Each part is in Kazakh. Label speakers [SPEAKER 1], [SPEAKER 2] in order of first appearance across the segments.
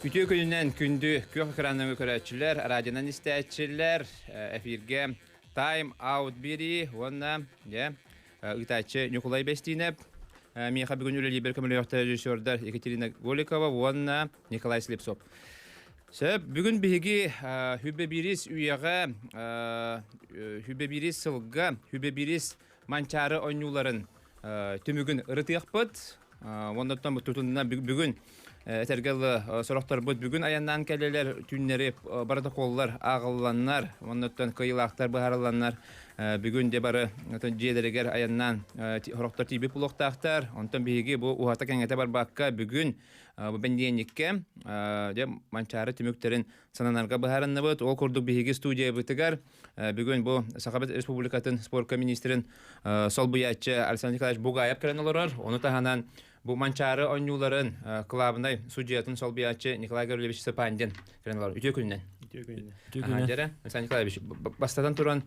[SPEAKER 1] Ütü gününden gündü kök ekranını görəçilər, radiodan istəyicilər, efirge Time Out biri, ona ya itaçı Nikolay Bestinep, Miha bugün üleli bir kamera rejissörler Ekaterina Golikova, ona Nikolay Slipsop. Bugün bihigi hübe biris üyege, hübe biris sılga, hübe biris mançarı oynuların tümügün ırıtıyakpıt. Ondan bu tutununa bugün Tergel soroktar bud bugün ayandan kelleler tünleri protokollar ağıllanlar ondan kıyılaklar baharlanlar bugün de barı jedereger ayandan soroktar tibi puloktaqtar ondan bigi bu uhata kengete bar bakka bugün bu bendiyenlikke de mançarı tümüklerin sananarga baharlanna bud ol kurduk bigi studiya bitigar bugün bu Sakabet Respublikatın spor ministerin solbuyatçı Alexander Nikolaevich Bugayev kerenolor onu tahanan bu mançarı oyuncuların klubunda suciyatın solbiyatçı Nikolay Gavrilevich Sapandin kerenolor ütü gününden. Jere Alexander Nikolaevich bastadan turan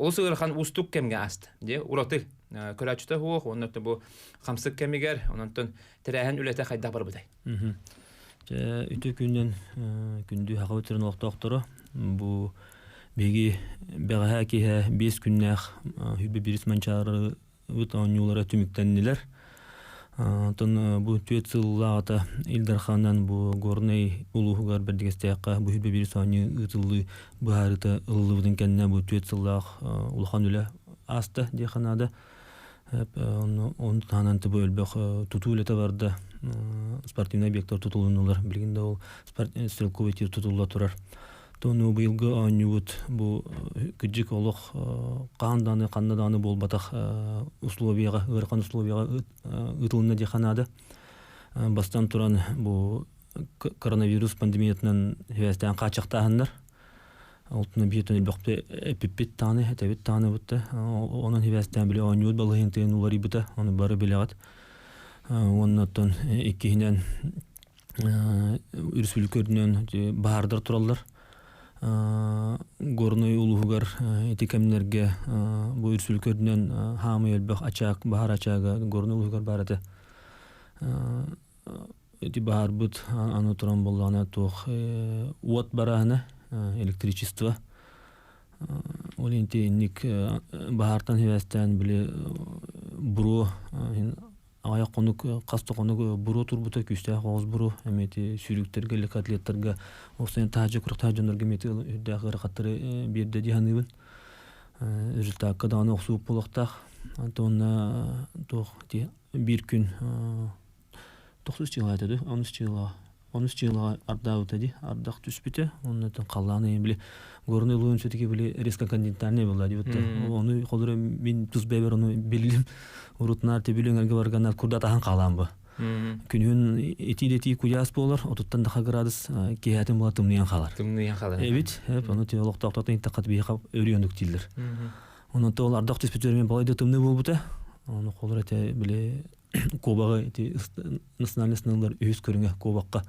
[SPEAKER 1] o sığırxan ustuk kemge ast. De uratı kuraçta hu ondan bu xamsık kemiger ondan terehen ülete qayda bar buday.
[SPEAKER 2] Ütü günden gündü haqabetrin oqtoqtoru bu begi begaha ki 5 günnek hübe biris mançarı oyunculara tümüktendiler. Bu tüetsillağıta İldarxan'dan bu Gornay Uluğugar berdigesteyakka bu hübe biris oyuncu ıtıllı bu harita ılıvdın kendine bu tüetsillağ Uluğan üle asta diyekhanada. Onu tanantı bu ölbek tutulete vardı. Sportivna obyektler tutulunurlar. Bilginde ol Strelkoveti tutulla turar. Тону быйылгы анюбут бу кыджик олох канданы болбатах условияга ыркан условияга ытылына диханада бастан туран бу коронавирус пандемиятынан хевестен качактагандар алтына биетен бакты эпипит таны этебит таны бутта онун хевестен биле анюбут балыгын улары бута аны бары билегат оннотон иккинен үрсүлкөрүнөн баардар тураллар Горной Улугар этикемнерге bu ürсүлкөрүнөн хамы элбек ачак баар ачага Горной Улугар барады. Эти баар бут аны туран болгана тох от бараны электричество. Олинти ник баартан хевестен биле буру аяк конук касты конук буру турбута күстө гоз буру эмети сүрүктерге лекатлеттерге оксен таажы куртажынырга мети дагы каттыры бирде диханыбын результат каданы оксуп болоктак антона тох бир күн 9 жыл айтады 13 жылга ардаа өтөдү ардак түспүтө онун калганы биле Горный Улуун сөтүки биле резко кондитарный болду деп ону колдор мен туз бебер ону белилим урутнар тебилеңерге баргандар курда тахан калам бу күнүн этилети куяс болор отуттан да градус кеятын болот тумнуян калар эбит ону теолог токтотун интакат бийкап өрүөндүк тилдер ону тол ардак түспүтөрүн балайды тумну болбута ону колдор эте биле Кобага эти национальный сыналар өз көрүнгө Кобакка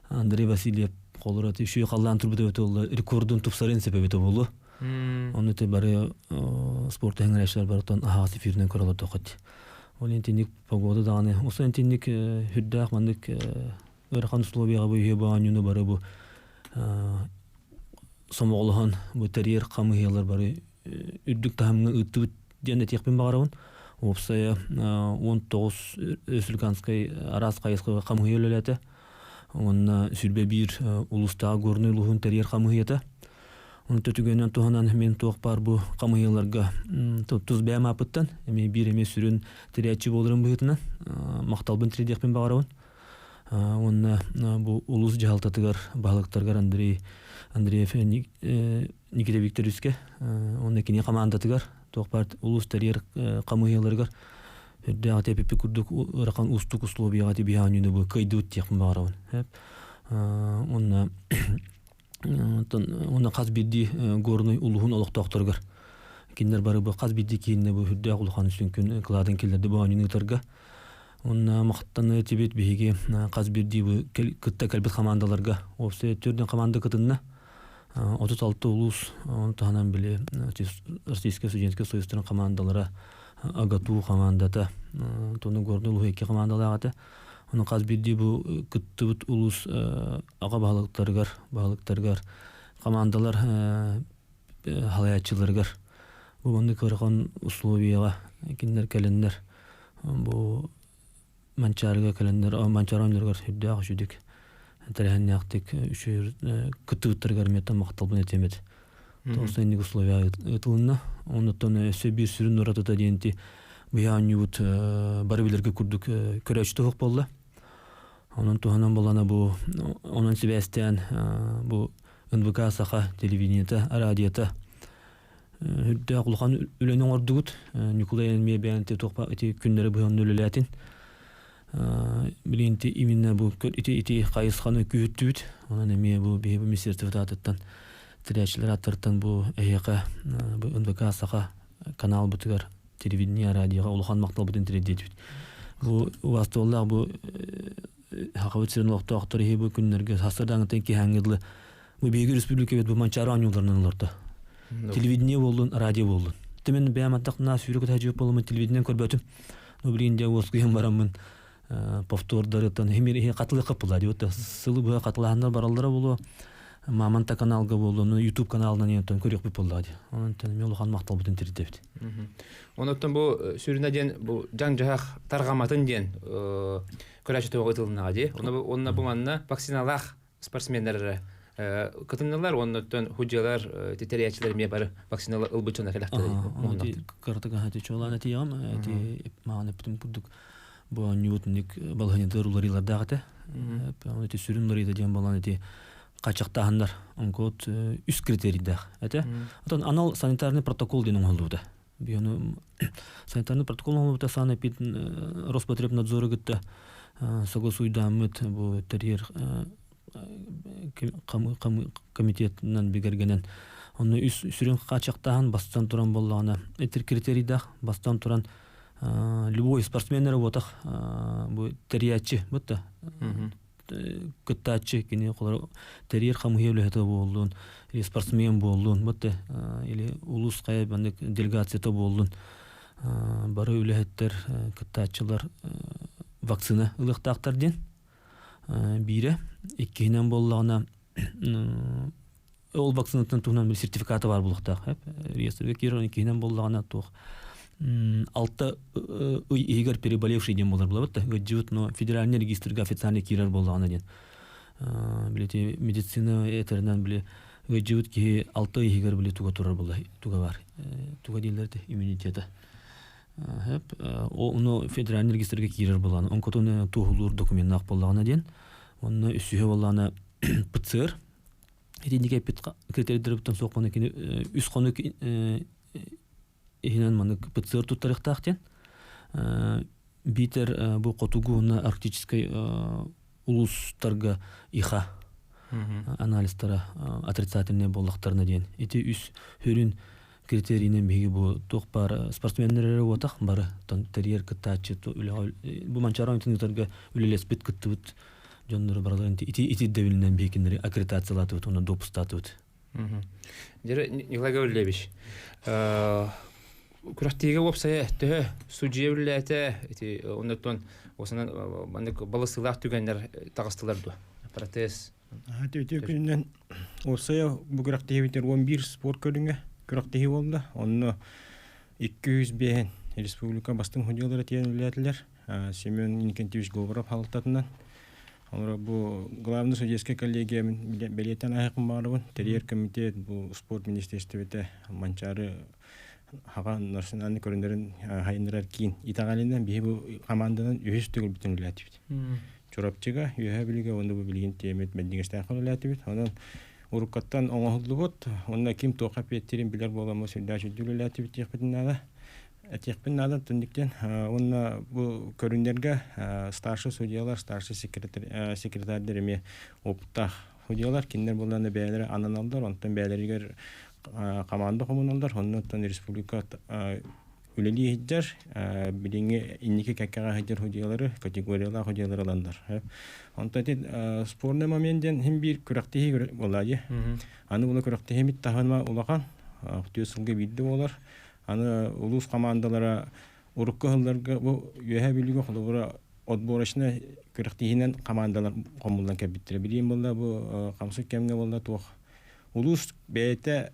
[SPEAKER 2] Андрей Васильев колдор эти шүй калган турбута өтө рекордун тупсарын себеби болду. Onu te bari sport hengreşler barıtan ahası firden kuralı tokat. Olintinik pagoda dağını. Osa intinik hüddağ mandık örkan Sloviyaga bu yebanyunu bari bu somoğluhan bu teriyer kamıhiyalar bari üddük tahamını ıttıbıt diyen etiyakbin bağırağın. Opsaya 19 Ösülkanskay Araskayskay kamıhiyalölete. Onna sürbe bir ulustağı Gornoy Ulug'un teriyer kamıhiyata. Onu tötügönen tohanan men toq par bu kamıhiyalarga tuz bäm apıttan. Emi bir eme sürün teriyatçı bolurum bıhıtынан. Maqtalbın teridiyakbin bağırağın. Onna bu ulus jahaltatıgar balıktargar Andreev Nikita Viktorovske. Onna kini kamandatıgar. Toqpar ulus teriyer kamıhiyalargar. Hüddağ tepepi kurduk ıraqan ustuk uslubiyaga tibihanını bu kaydut yakın bağırağın. Onna qaz biddi Gornoy Ulug'un oloqtoqtorgar. Kinler bari bu qaz biddi kiyinne bu hüddağ uluqan üstünkün kıladın kellerdi bu anını ıtarga. Onna maqtanı tibet bihigi qaz biddi bu kıtta kalbet qamandalarga. Opse türden qamanda kıtınna 36 ulus onu tahanan bile Российская студенческая союзтарын командалары Агату командата, тоны Горный Улуг 2 командалары. Оны каз бирди бу кыттыбыт улус ага багылыктаргар командалар халаячыларгар бу монды көргөн условияга киндер келендер бу манчарга келендер манчаронларгар хүддәг жүдик тәрәһәннәктик үшүр кыттыбыттаргар мета макталбын этемет. Тосын условия ытылына оннан өсө бир сүрүн уратата диенти буянют барбилерге курдук көрөчтө хок болду. Онун туһанан болана бу онун себестен бу НВК саха телевидениета радиота хүддә кулган үлөнүн ордугут Николай Элме бәнте токпа эти күннәре буян үлеләтин билинти именно бу ити кайысханы күттүт онан эме бу бебе мисертификаттан тирәчләр аттыртан бу эяка бу НВК саха канал бутыгар телевидение радиога улхан мактал бутын тирәдет бу вастоллар бу хакыбытын локтоктор бу күннәргә хасырдан тенки хангыдлы бу беги республика бу манчаран юлларынан лорта телевидение болдун радио болдун темен бәматтак на сүрүк таҗып болмы телевидение көрбөтүм ну билинде воскуем барамын повтордырытан хемир катлы кыпыла дип сылы бу катлаһында баралдыра болу маманта каналга болду YouTube каналынан ентен көрөк бип болду анан теме улхан мактал бутын тирдеп
[SPEAKER 1] Онотон бу сүрүнө ден бу жаңжак таргаматын ден көрөчтө огытылына ди онна бу манна вакциналах спортсмендер кытынналар оннотон хуҗалар тетериячилер ме бар вакцинала ылбычына келактыр
[SPEAKER 2] монда картага хати чолана тиям эти маны бутун пудук бу ньютник балгандар уларылар дагыта эти сүрүнлөр ден балан эти качактагандар онкот үс критерийдер эте атан анал санитарный протокол денен олдуда бияны санитарный протокол олдуда саны пит Роспотребнадзоры гытта согласуйдамыт бу терьер комитетинен бигергенен оны үс сүрүн качактаган бастан туран болгона этер критерийдер бастан туран любой спортсменнер ботак бу терьячы бутта кыттачы кини колор терьер хамыйлы это болдун или спортсмен болдун бутта или улус кая бандык делегацияда болдун бары үлехеттер кыттачылар вакцина ылыктактар ден бире иккинен боллагына ол вакцинатын тугунан бир сертификаты бар булукта реестрге кирген иккинен боллагына тук алты игер переболевший ден болар булат гыжыт но федеральный регистрге официальный кирер боллагына ден билети медицина этернен биле гыжыт ки алты игер биле туга турар булай туга бар туга дилерде иммунитеты оны федеральный регистрге кирер болган онкотон тугулур документ ак боллагына ден оны үсүе болгана ПЦР эдиндиге пит критерийлер бутан соккон экен үс кону ихинен маны ПЦР туттарыктактен битер бу котугу на арктической улустарга иха анализдары отрицательный боллактарына ден эти үс хүрүн критерийнен беги бу токпар спортсмендер отак бары терьер кытачы бу манчаран тинтерге үлелеспит кыттыбыт жоннору баралар ити девилинен бекиндери аккредитациялатып оны допустатып
[SPEAKER 1] Жер Николай Гаврилевич күрәктеге опсая тө судья билете эти оннотон осынан бандык балысылар түгәннәр тагыстылар ду протез
[SPEAKER 3] Төтө күннән осая бу күрәктеге битер 11 спорт көрүнгө күрәктеге болду онны 200 бен республика бастын хуҗалары тиен билетлер Семен Никентьевич Говоров халтатынан Онра бу главный судейская коллегия билетен айкын барыбын терьер комитет бу спорт министерствете манчары хаган национальный көрүндөрүн хайындырар кийин итагалинен бии бу команданын үз түгүл бүтүн билетибит чурапчыга үһө билиге онда бу билген темет мендигесте кылылатыбит анан уруккаттан оңолдубут онда ким токап эттерин билер боламы сүрдачы дүлөлатыбит текпитинага Этехпиннада түндіктен онна бу көрүндерге старший судьялар, старший секретарьдеріме опыттах судьялар, киндер боланы бәлері анан алдар, онтан бәлерігер команда комуналдар, оннан республика үлелі хиджар, біліңе иннеке кәккаға хиджар судьялары, категориялар судьялар аландар. Онтан спорный моменттен хем бір күрәктегі болады. Аны бұны күрәктегі мит тағанма улақан, төсілге білді болар. Аны улус командалара урукка хылларга бу үһә билиге холора отборочна кырыктыгынан командалар комулдан кәбиттер. Билим булда бу камсы кемге булда тух. Улус бете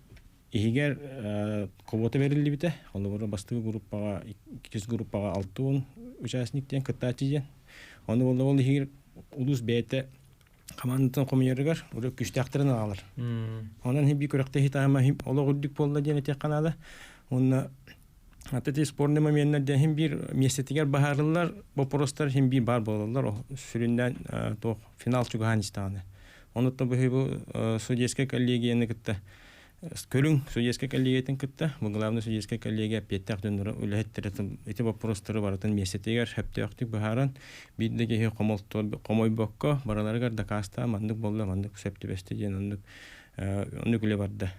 [SPEAKER 3] игер кобота берилди бите. Олы бу бастыгы группага 2 группага 6 участниктен кытачыжен. Оны булда ол игер улус бете командадан комуйергар ура күчтәктәрен алалар. Онан хим бик кырыкты хитама хим ологуддук болда дене тек канада. Онна атети спорный моментнер де хим бир местетигер бахарлар, бопростар хим бир бар болалар. Сүрүндән то финал чуганистаны. Онутта бу судейская коллегияны кытта. Көрүң судейская коллегиятын кытта. Бу главный судейская коллегия петтәктен үләһеттерәтен эти вопростары баратын местетигер хәптәктик бахаран биддеге комолтор комой бокко бараларга дакаста мандык болла мандык септебесте ден ондук үле барда.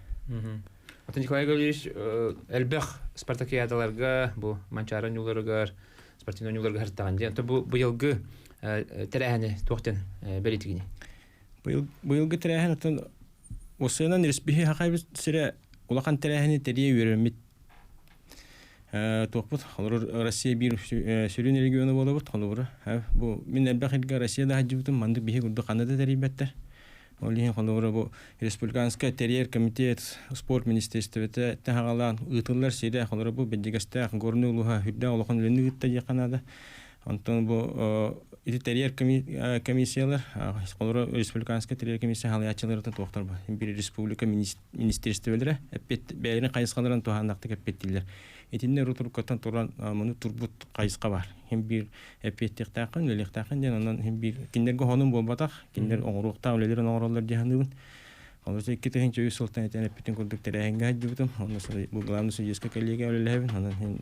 [SPEAKER 1] Атын Николай Гаврилович, элбэх спартакиадаларга, бу манчарын юларыгар, спортивный юларыгар хартаган. Янта бу быйылгы тәрәһәне туктан белетигине.
[SPEAKER 3] Быйылгы тәрәһәне осынан республика хакайбыз сире улахан тәрәһәне тәрие йөрәмит. Токпут Россия бир сүрүн регионы болобут холобура. Бу мин элбәхилгә Россиядә хаҗыбытым мандык бихи гурда Канада тәрибәттер. Олиһин холобура бу республиканская терьер комитет спорт министерствете тәһәгалан ытыллар сире холобура бу бедигәстә горнылуга хүддә улахан ленү гитә Канада. Антон бу терьер комиссиялар холобура республиканская терьер комиссия халыячылардан токтар бар. Бир республика министерствеләре әппет бәйрен кайсыкалардан тухандакты кәппеттиләр. Этинне рутуркаттан туран моны турбут кайыска бар. Hem bir epettiktaqın, leliktaqın den ondan hem bir kinderge honum bolbataq, kinder oңруqta ölelerin oңrollar dihanыбын. Olursa iki tehin çöy sultan eten epetin kurduk terehenge hajjubutum. Ondan sonra bu glavny sudiyska kollega ölelebin. Ondan hem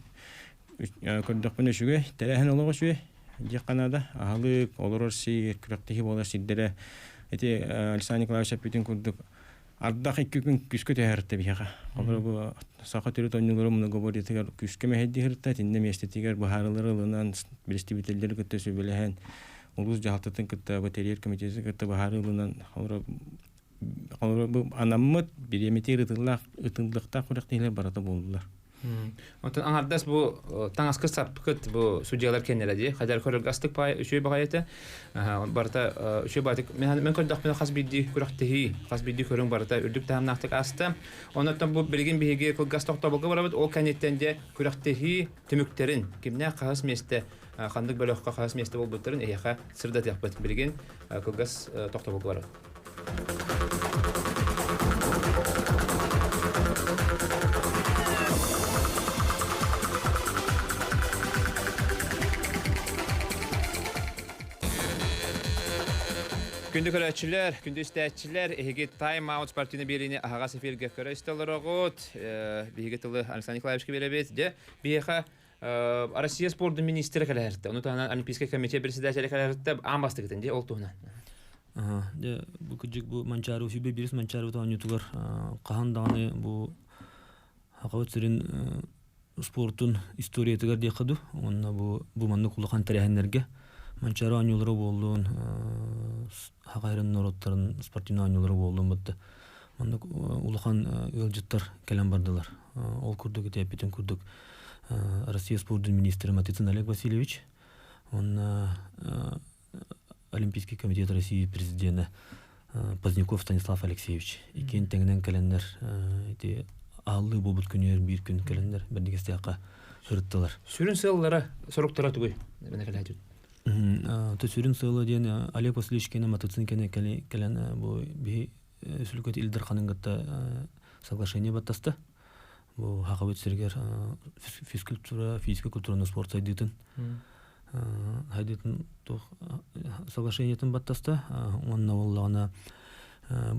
[SPEAKER 3] kurduk bana şüge terehen oloğa şüge. Kanada ahlık olurur si küraktaki bolar siddere. Eti Alexander Nikolaevich epetin kurduk. Ардах 2 күн күскө тәһәртте бияга. Алар бу сака төрөт ойнолору муну говоритигер күскө мехди хиртта тинде местетигер бахарлары лынан престибителдер көтө сөбелеген. Улус жалтатын кытта батерия комитети кытта бахарларынан алар бу анаммыт биреметер ытылдыкта курактыйлар барата болдулар.
[SPEAKER 1] Онтан аңардас бу таңаскы сапкыт бу судьялар кеннеледи. Хадар көргастык пай үшөй багайты. Барта үшөй батык мен көрдүк мен хас бидди күрәктеһи, хас бидди көрүң барта үрдүк тамнактык асты. Онтан бу билген биһиге көргастыкта булга барабыт. Ол кенеттенде күрәктеһи төмөктерин кимне кагыс месте хандык бөлөккө кагыс месте болбуттарын эяха сырдат яппат билген көргас токта булга барабыт. Күндү көрәчиләр, күндү истәчиләр, эге Time Out спортивны берине ага сефирге көрәстеләр огыт. Биге тылы Александр Николаевич беребез де. Биха Россия спорт министры каләртә. Уны тана Олимпийский комитет председателе каләртә амбастыгын де олтуна.
[SPEAKER 2] Де бу күҗик бу манчару сүбе бирис манчару та ютугар каханданы бу хакават сирин спортун историятыгар де кыды. Онна бу манны кулган тарихнәргә Манчары анюлары болуын, хақайрын нороттарын спортивны анюлары болуын бұдды. Мандық улахан өлжіттар кәлем бардылар. Ол күрдік, әпетін күрдік Россия спорттың министрі Матицын Олег Васильевич, он Олимпийский комитет России президенті Поздняков Станислав Алексеевич. Екен тәңінен кәлендер, ағылы болбыт күнер, бір күн кәлендер, бірдігісті аққа хүріттілар.
[SPEAKER 1] Сүрін сыллары сұрықтыра түгей, бәні кәлі әдет.
[SPEAKER 2] Төсүрин сылы ден Олег Васильевич кене Матыцын кене келен бу би сүлкөт Илдар ханыңгатта соглашение баттасты. Бу хакыбыт сергер физкультура, физика культураны спорт сайдытын. Хайдытын соглашениетін баттасты. Онна оллағына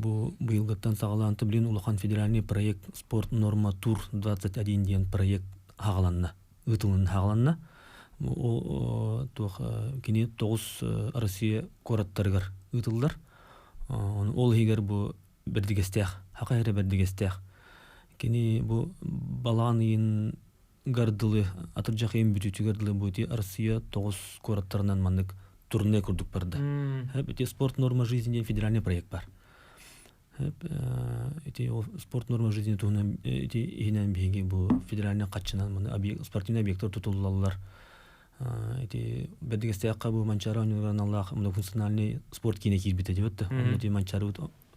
[SPEAKER 2] бу быйылгаттан сағаланты билин улахан федеральный проект спорт норма тур 21 ден проект хағаланна, ытылын хағаланна. Ол кене 9 Россия кораттаргар ытылдар. Ол хигер бу бердигестех, хакайры бердигестех. Кене бу баланын гардылы, атыржак эм бүтүтү гардылы бути Россия 9 кораттарынан мандык турне курдук барды. Эти спорт норма жизни федеральный проект бар. Эти спорт норма жизни тугунан эти ихинен биги бу федеральный катчынан маны спортивный объекттер тутулалар. эти бедгестяка бу манчара университетин Аллах многофункциональный спорт кине кирбите деп атты. Эти манчары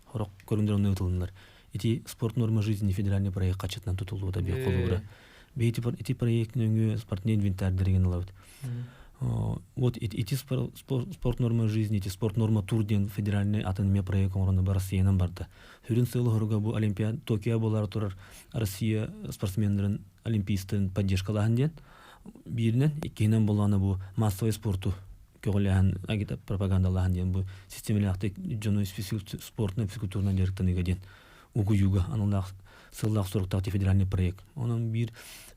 [SPEAKER 2] хорок көрүндөрүнө утулдулар. Эти спорт нормы жизни федеральный проект качатынан тутулду да бек колубура. Эти проектнөңү спортный инвентарь деген алабыт. Вот эти спорт нормы жизни, эти спорт норма тур ден федеральный атомия проект орны бар Россиянан барды. Хүрүн сылы хорга бу Олимпиада Токио болар турар Россия спортсмендерин олимпийстын поддержкалаһын ден. Биринен икенен болганы бу массовый спорту көгләһен агита пропагандалаһын ден бу системалакты жөнөй спортны физкультурны директорлыгы ден угуюга аналах сыллах сорокта федеральный проект. Onun bir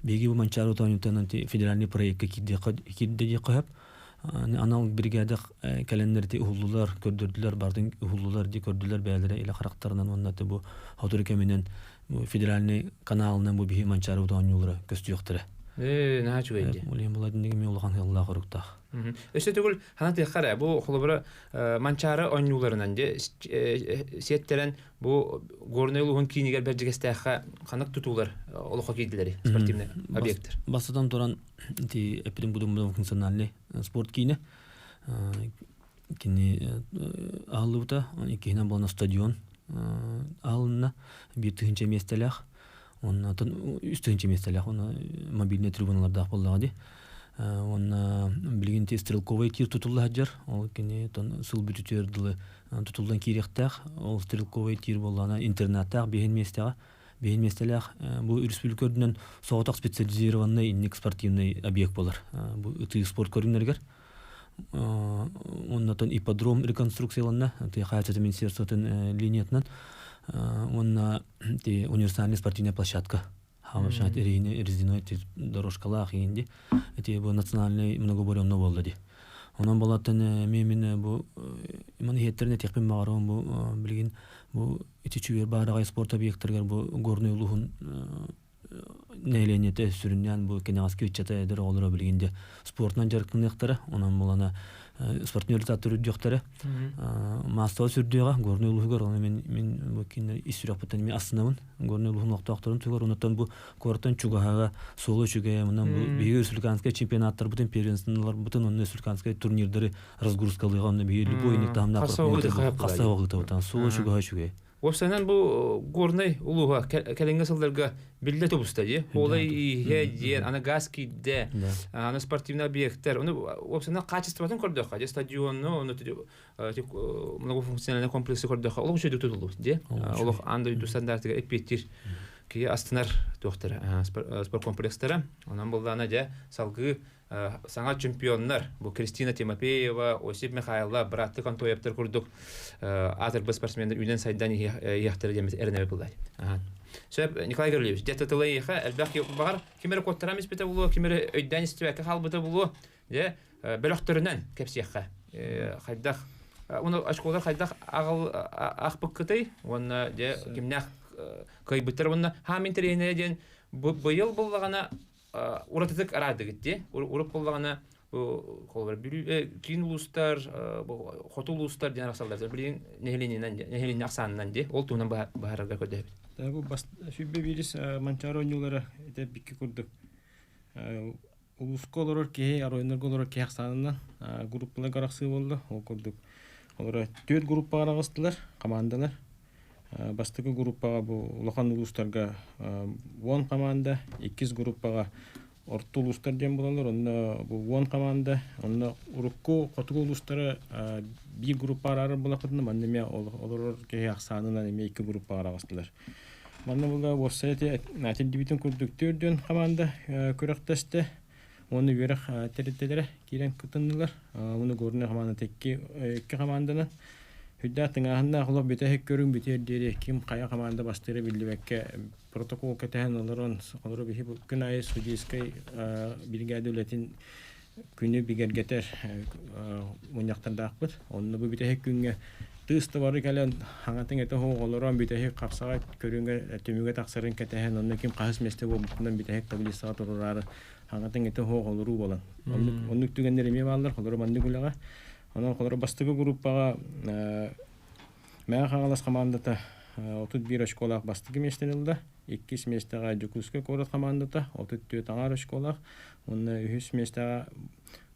[SPEAKER 2] беги бу манчару танытан федеральный проектке кидде кап анал бригада календарьте улулар көрдүрлөр бардын улулар ди көрдүлөр бәлере иле характарынан оннаты бу хатурка менен бу федеральный каналынан бу би манчару танылары көстүктөрө.
[SPEAKER 1] Наач венди.
[SPEAKER 2] Улем буладын неге улган Аллах урукта.
[SPEAKER 1] Өсө түгүл ханаты кара бу холобра манчары онюларынан же сеттерен бу горнойлугун кинигер бержигестеха канык тутулар олохо кийдилери спортивный объекттер.
[SPEAKER 2] Басадан туран ти эпидем будум функциональный спорт кине алута кине болна стадион алына бир тыгынча местелах оннан үстүнчө местелах оны мобильный трибуналарда боллагы. Он билгенте стрелковый тир тутулла хаджар, ол кине тон сыл бүтүтердиле тутулдан киректах, ол стрелковый тир болгана интернаттах беген местелах бу республикадын соотак специализированный инник спортивный объект болар. Бу ыты спорт көрүнөргөр. Оннан ипподром реконструкцияланна, кайчаты министерствотун линиятынан он универсальный спортивная площадка. Хамашат Ирине резиной дорожкалах инди. Эти бу национальный многоборённо болду. Онан болатын мемин бу иман хеттерне текпен багарам бу билген бу эти чүбер баарагай спорт объекттергер бу горнойлугун нейленете сүрүнөн бу кенегаски чата эдер олора билгенде спортнан жаркыныктары онан болана спортный результаттар үддүктөрү мастоо сүрдүгө горнойлугур мен бу кинер исүрөпөтөн мен аснабын горнойлугун ноктокторун түгөр онотон бу кортон чугага соло чугая мынан бу биги республиканский чемпионаттар бутун первенстволор бутун онун республиканский турнирлери разгрузкалыга онун биги любой никтамна касабыгы соло чугага чугая.
[SPEAKER 1] Вовсенен бу горный улуга келенге сылдарга билет обустади. Олай хедер, ана гаскиде, ана спортивный объекттер. Оны вовсенен качестводан көрдөк, же стадионну, оны многофункциональный комплексы көрдөк. Олог шөйдү тутулду, де. Олог андай ду стандартыга эппеттир. Ки астынар доктор спорт комплекстері. Онан болдана же салгы саңа чемпионнар. Бу Кристина Тимофеева, Осип Михайлов, Братты Контоевтер курдук. Атыр спортсмендер үйден сайдан яқтыры демес әрнәбі бұлдар. Сөп, Николай Герлевич, дәтті тылы еқа, әлбәқ бағар, кемері коттарамыз беті бұлу, кемері өйдән істебәкі қал бұты бұлу, бөліқтірінен кәпсі еқа. Қайдақ, оны ашқолар қайдақ ақпық қытай, оны кемнәқ көйбіттір, оны хамин тірейіне ден бұйыл бұллағана ұратытық арады кетті, ұрып бұллағана кин улустар, хотул улустар ден расалдар. Билин нехелин аксанынан де, ол туунан баарга көдөбүт.
[SPEAKER 3] Бу сүббе бирис манчар ойнулары эте бикки курдук. Улусколор ке аройнор ке аксанынан группалар караксы болду. Ол курдук. Олар 4 группага арагыстылар, командалар. Бастыкы группага бу улахан улустарга 10 команда, 2 группага Орто улустар дем болалар, онна бу 10 команда, онна урукку котугу улустары бир группа арар болакытны, маннеме олор ке аксанынан эме 2 группа арагастылар. Манна булда борсете натил дибитин көрдүктөрдөн команда көрөктөстө, оны берек тереттелер кирен кытындылар. Муну көрүнө команда текки 2 команданын Хүддәтің ағында құлып бетәхек көрің бетер дере кем қая команда бастыры білдібәкке протокол кәтәхін оларын олары бейі күн айы судейскай бригада өлетін күні бігергетер мұнияқтарда ақпыд. Онны бұл бетәхек күнге тысты бары кәлін аңатын әті хоқ оларан бетәхек қақсаға көрінге төміге тақсырын кәтәхін онны кем қағыс месте бұл бұтынан бетәхек табылыстаға тұрырары аңатын әті хоқ олару болан. Онны түгендер еме балдар, олары банды күліға. Онан колор бастыгы группага мәң хагалас командата 31 школа бастыгы мештенилди. 2 местага Жукуска корот командата, 34 таңар школах. Онна 3 местага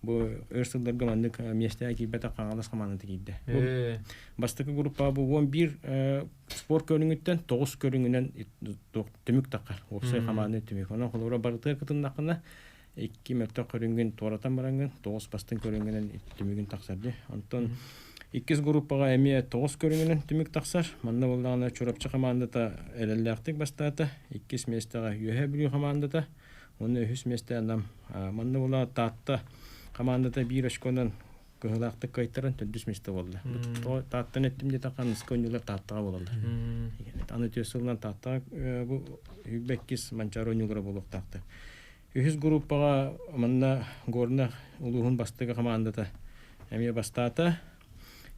[SPEAKER 3] бу өрсөлдөргө мандык местага кийбете каңалас командата кийди. Бастыкы группа бу 11 спорт көрүнгүттен 9 көрүнгүнөн түмүк такар. Опсай команда түмүк. Онан колора барытыр кытындакына 2 мөртө көрүнгүн торатан баранган 9 бастын көрүнгүнөн түмүгүн таксарды. Антон 2 группага эми 9 көрүнгүнөн түмүк таксар. Манда болгона чурапчы командата элелектик бастата 2 местага үйө билүү командата. Оны 3 местага нам манда болгона татта командата 1 очконан кыһылаактык кайтарын 4 месте болду. Таттан эттимде такан сконюлар таттага болду. Аны төсөлнөн татта бу 5 манчар ойнулар болуктакты. 3 группага мында горна улуун бастыгы командата эми бастата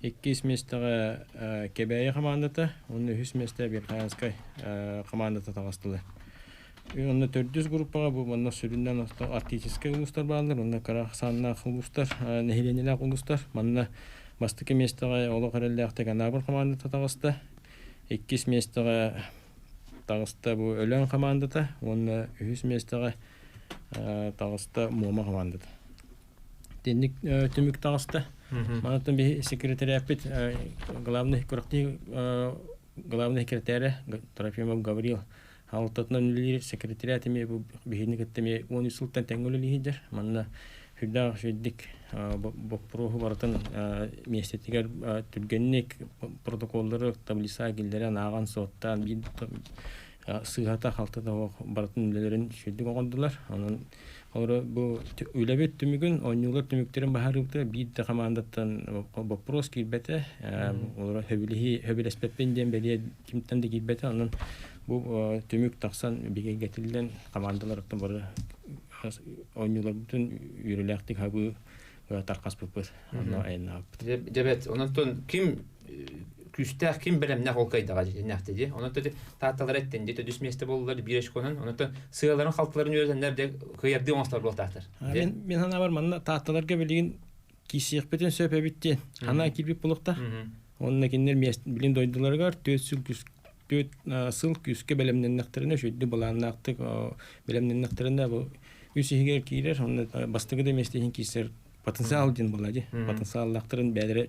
[SPEAKER 3] 2 местага кебея командата, оны 3 местага Берханскай командата тагыстылар. Онна 400 группага бу мында сүрүндөн артистический улустар баалар, онна карахсанна улустар, нехиленелер улустар, мында бастыгы местага оло кареллактык анабыр командата тагысты. 2 местага тагысты бу өлөн командата, онна 3 местага тагысты мома командата. Тенник түмүк тагысты. Манатан би секретарь главный секретарь Трофимов Гаврил Алтатнан лир секретариатыме бу бихинникеттеме 10 сылтан теңгөлү лидер. Манна хүдда шүддик бопроху бартын местетигер түргенник протоколдары таблица гилдерен аган соттан бир сыгата халтыда бартын лерин шүддик огондулар. Анан Ора бу үлебет түмүгүн ойнулар түмүктерин баһарыбыта бийде командаттан вопрос килбете ора хөбүлеспеппен ден беле кимтен де килбете анан бу түмүк таксан биге гетилден командалардан бары ойнулар бүтүн үрүлектик хабы таркас буппут аны айна
[SPEAKER 1] жебет онтон ким күстәк ким белемне холкайдага нәхте ди. Онтон таатталар эттен ди төдүс месте болдулар биреш конун. Онтон сыяларын халыкларын үйрөтөннөр де кыйырды оңстар болтактыр.
[SPEAKER 3] Мен ана бар мында таатталарга билген кисиек бетен сөпө биттен. Ана кирбип булукта. Онна киндер мест билин дойдуларга төт сыл күскө белемненнектерине шөйдү буланнактык белемненнектерине бу үсигер кирер. Онна бастыгы местехин кисер потенциал ден булади. Потенциаллактырын бәдере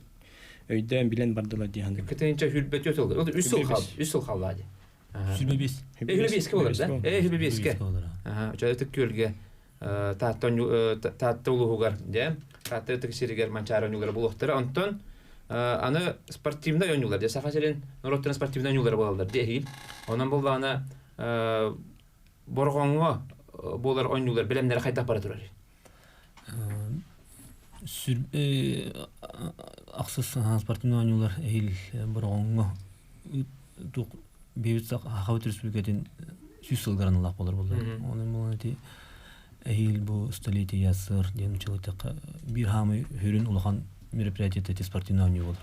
[SPEAKER 3] өйдөн билен бардылар дигәндә.
[SPEAKER 1] Кетенчә хүлбет өтөлдер. Ул үсүл халлады.
[SPEAKER 2] Сүлбебес.
[SPEAKER 1] Хүлбебеске булыр да? Хүлбебеске. Чөтөк көлгә татта улугар, да? Татта текшеригер манчар ойнулар булыктыр. Антон аны спортивный ойнулар. Да сахаселен нороттан спортивный ойнулар булалар. Дехил. Онан булганы боргонго булар ойнулар белемнәре кайта бара турар.
[SPEAKER 2] Аксыз спортивный ойнулар эл боргонго тук бейбитсак Хават Республикатын 100 жылдарын алак болар болду. Онун молоти эл бу столетие ясыр ден училыктакка бир хамы хүрүн улахан мероприятие спортивный ойну болор.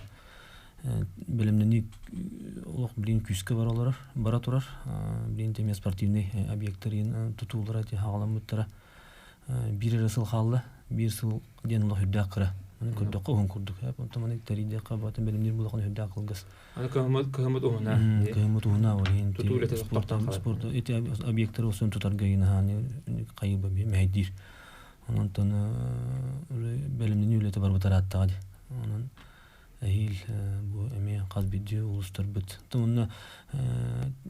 [SPEAKER 2] Билимдени улак билин күскө баралар, бара турар. Билин теме спортивный объекттерин тутуулар ати хагаламыттара. Бир рысыл халла, бир сыл ден улак хүддакыра. Аны көрдөккө он курдук. Онтаманы тарийде кабатын билимдер булакын хүддак кылгыс.
[SPEAKER 1] Аны кыһымыт уна.
[SPEAKER 2] Кыһымыт уна олин.
[SPEAKER 1] Тутуулете
[SPEAKER 2] спорт эти объекттер осон тутарга гына кайбы мәйдир. Онтон билимден үлете бар бутараттагы. Онун эл бу эме казбиди улустар бит. Томна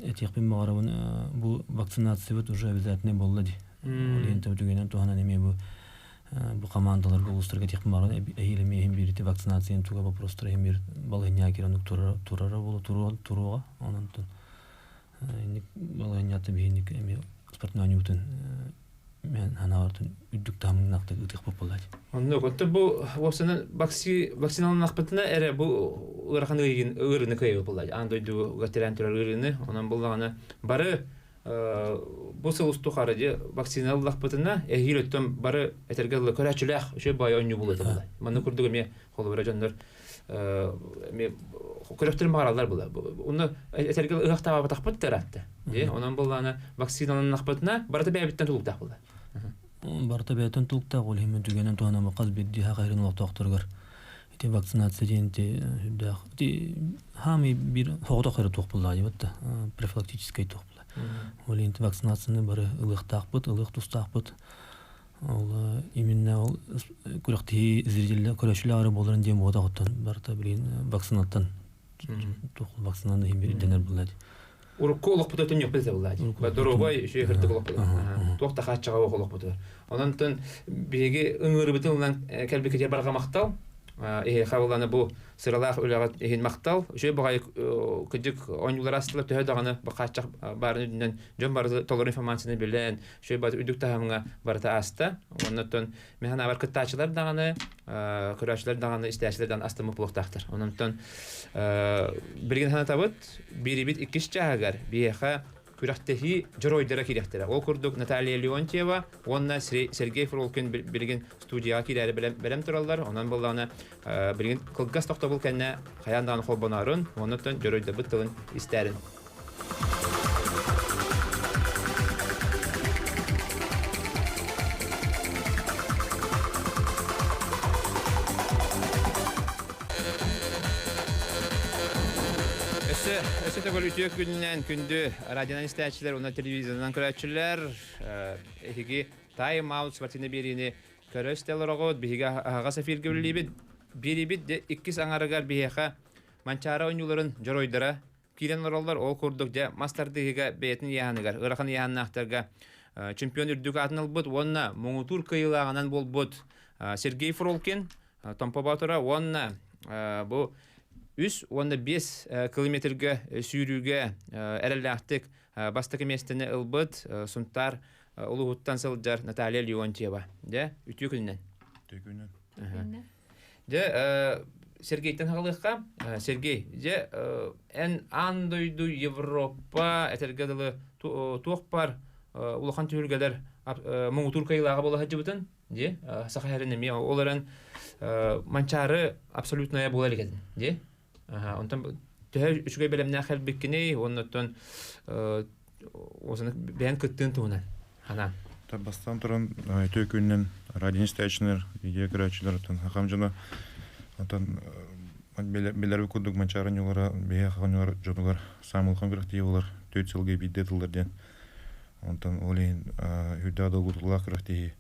[SPEAKER 2] этиякпен багарабын бу вакцинация бит уже обязательно болду. Олин төдөгөнөн тухана эме бу командаларга улустарга текпен багарабын эл эме эм бирити вакцинацияны туга вопростар эм бир балыня киранук турара болу туруга. Онтон эми балыня табийник эме спортный ньютон мен анавартын үддүк тамыңнакты ытык популар.
[SPEAKER 1] Онно котто бу осына вакциналанак битне эре бу ыраханы ырыны кайы булар. Андойду гатерантер ырыны, онан булганы бары бу сылысту харыды вакциналанак битне эхилөттөн бары этергеле көрөчүлөк ошо байоню булат. Маны курдук эме холбора жандар эме көрөктөр баралар булар. Уну этергеле ырактаба батакпыт таратты. Онан булганы вакциналанак битне барды бәбиттен тулуктак булар.
[SPEAKER 2] Барта бәйтен тулукта гол хемен түгенен туана мақаз бидди хакырын вакыт токтургар. Ити вакцинация дегенде да. Хами бир хогда кайры токпулла дебатта. Профилактический токпулла. Ол инде вакцинацияны бары ылыктакпыт, ылык тустакпыт. Ол именно ол күрәкти зрителләр көрәшләре булырын дем бода готтан барта билин вакцинаттан. Токул вакцинаны бир денер булады.
[SPEAKER 1] Урукку олық бұтатын yok білді бұлады. Дұрубай үші ехіртік олық бұтады. Тоқта қатшаға олық бұтады. Онан түн беге үңірі бұтын ұлан кәлбі кетер барға мақтал. Қабыланы бұл сыралақ өліға ехін мақтал. Үші бұғай күдік ойнулар астылып түхі дағаны қатшақ барын үдінен жөн барды толыр информацияны білен. Үші бады үдік тағымға барыта асты. Онан түн механа бар күттачылар дағаны, күрәшілер дағаны, істәшілер дағаны асты мұпылық тақтыр. Онан түн бірген хана табыт, бері-бет иккіш жағығар, бейеқа күрәқтехи жұройдыра керектері. Ол күрдік Наталья Леонтьева, онна Сергей Фролкин бірген студияға керәрі бәлем тұралар. Онан болдағына бірген қылғас тоқта бұл кәнне қаяндағын қолбанарын, оннаттан жұройды бұт тылын істәрін. Өсі төгіл үтіек күнінен күнді радионан істәтшілер, оны телевизионан көрәтшілер, әхігі Time Out спортивны беріні көрөстелер оғыд, бігігі ағаға сафир көвілі бері-бет де 2 аңарығар бігіға манчара ойнуларын жоройдыра, кирен оралдар ол көрдік де мастардығыға бәйтін яғаныгар, ұрақын яғаннақтарға чемпион үрдік атын албыд, онына мұңытур кайылағынан бол бұд Сергей Фролкин, Томпа Батура, онына бұл 3-5 километрге сүйрүүгө эрелактык бастык местени ылбыт сунтар улугуттан сылжар Наталья Леонтьева. Де үтүү күнүнөн. Де Сергейден халыкка Сергей же эн андойду Европа этергедылы туокпар улахан түргелер муңутур кайлагы бола хажыбытын. Де сахарынеме оларын манчары абсолютная бола элеген. Де онтан төһө үчүгө белемнә хәл биккене, оннан озын бән кыттын туна. Ана.
[SPEAKER 4] Табастан туран өтө күннән радио стационер, видео көрәчләр тон хакамжына. Онтан беләр күдүк манчарын юлара, бия ханнар жонлар, самыл конкретив булар, 4 елга биддетилдерден. Онтан олин хүдә дулурлар кирәкти.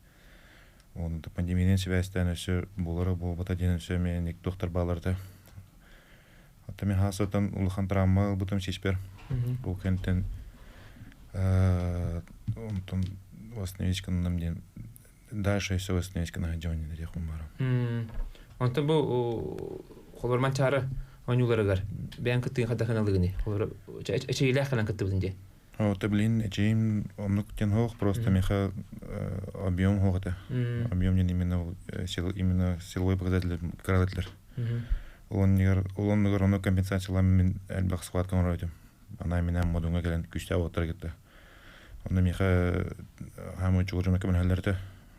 [SPEAKER 4] Онтан пандемиянең связьтән өсө булары бу батаден өсө мен доктор баларда. Атами хасатан улхан травма бутам сиспер. Бу кентен онтон восстановичкан намден дальше всё восстановичкан на джоне де хумара.
[SPEAKER 1] Онтон бу холор манчары ойнуларыгар бән кыттын хадаханалыгыны. Холор эчейле ханан кыттыбынде.
[SPEAKER 4] Таблин эчейм онуктен хох просто меха объем хохта. Объем не именно силовой показатель. Олоннығыр оны компенсациялармен әлбақ сықлатқан орайдым. Ана менен модуңа келен күшті ауыттар кетті. Оны меха хамы чуғыржым әкімен әлдерді.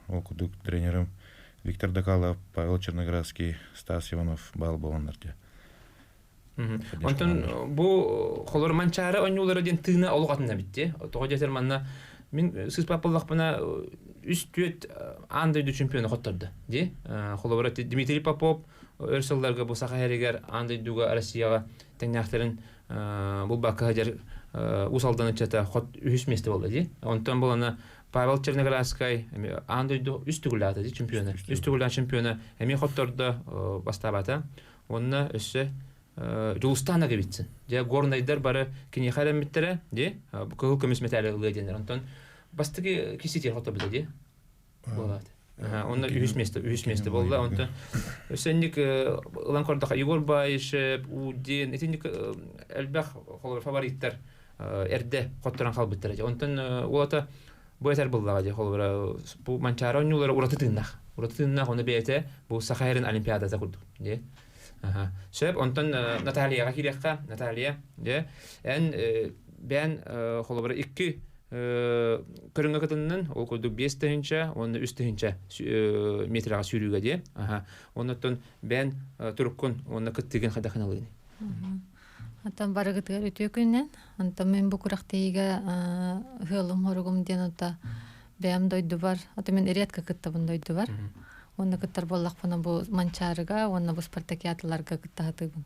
[SPEAKER 4] Ол күдік тренерім Виктор Докалов, Павел Черноградский, Стас Иванов бал болғандар.
[SPEAKER 1] Онтон бұл қолыр манчары ойнулары ден тыны олғатында бітті. Тоғы жетер манна мен сыз папылық бұна үст-түет андайды чемпионы қоттарды. Қолыр Дмитрий Попов өрсөлләргә бу сахаригер андай дуга Россияга тәңнәхтерин бу бакаҗар усалдан чата хот үз месте булды ди. Онтан буланы Павел Черноградский андай ду үстүгүләде ди чемпионы. Үстүгүлән чемпионы эми хотторда бастабата. Онна өсө Жулстанага битсин. Де горнайдар бары кини харам биттере ди. Кыл көмөс металлы дендер. Онтан бастыгы кисити хотто билди ди. Булат. Онда үз месте болды. Онда сендик ланкорда Егор Байшев, Удин, этиндик элбах холор фавориттер эрде коттуран калбыттар. Онтан улата бойтар булдага же холор бу манчара ойнулары уратытыннах. Онда бете бу Сахарин олимпиадада курдук. Де. Шеп онтан Натальяга кирекка, Наталья, де. Эн бен холор 2 көрүнгө кытынын ол көдүк 5 тыгынча, оны 3 тыгынча метрага сүйрүүгө де. Оннан бен туруккун, оны кыттыгын хадаханалыгын.
[SPEAKER 5] Атан барыгытыгар өтө күннен, антан мен бу курактыйга хылым хоргум ден ата бәм дойду бар. Ата мен редко кыттабын дойду бар. Онна кыттар боллак бана бу манчарыга, онна бу спартакиадаларга кыттатыбын.